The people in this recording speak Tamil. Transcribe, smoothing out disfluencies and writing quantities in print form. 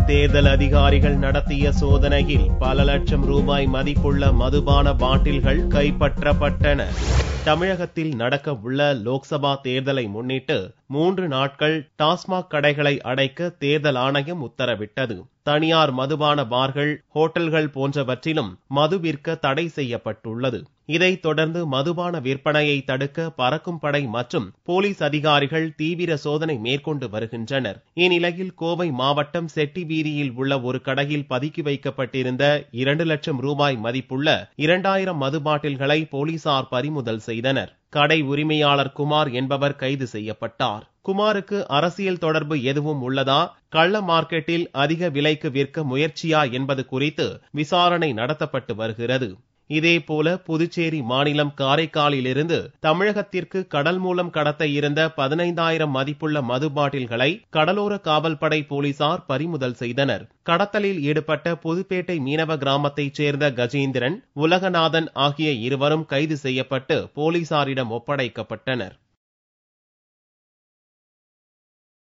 தேர்தல் அதிகாரிகள் நடத்திய சோதனையில் பல லட்சம் ரூபாய் மதிப்புள்ள மதுபான பாட்டில்கள் கைப்பற்றப்பட்டன. தமிழகத்தில் நடக்க உள்ள லோக்சபா தேர்தலை முன்னிட்டு 3 நாட்கள் டாஸ்மாக் கடைகளை அடைக்க தேர்தல் ஆணையம் உத்தரவிட்டது. தனியார் மதுபான பார்கள், ஹோட்டல்கள் போன்றவற்றிலும் மது விற்க தடை செய்யப்பட்டுள்ளது. இதைத் தொடர்ந்து மதுபான விற்பனையை தடுக்க பறக்கும் படை மற்றும் போலீஸ் அதிகாரிகள் தீவிர சோதனை மேற்கொண்டு வருகின்றனர். இந்நிலையில் கோவை மாவட்டம் செட்டி வீதியில் உள்ள ஒரு கடையில் பதுக்கி வைக்கப்பட்டிருந்த 2 லட்சம் ரூபாய் மதிப்புள்ள 2000 மது பாட்டில்களை போலீசார் பறிமுதல் செய்தனர். கடை உரிமையாளர் குமார் என்பவர் கைது செய்யப்பட்டார். குமாருக்கு அரசியல் தொடர்பு எதுவும் உள்ளதா, கள்ள மார்க்கெட்டில் அதிக விலைக்கு விற்க முயற்சியா என்பது குறித்து விசாரணை நடத்தப்பட்டு வருகிறது. இதேபோல புதுச்சேரி மாநிலம் காரைக்காலிலிருந்து தமிழகத்திற்கு கடல் மூலம் கடத்த இருந்த 15,000 மதிப்புள்ள மது பாட்டில்களை கடலோர காவல்படை போலீசார் பறிமுதல் செய்தனர். கடத்தலில் ஈடுபட்ட புதுப்பேட்டை மீனவ கிராமத்தைச் சேர்ந்த கஜேந்திரன், உலகநாதன் ஆகிய இருவரும் கைது செய்யப்பட்டு போலீசாரிடம் ஒப்படைக்கப்பட்டனர்.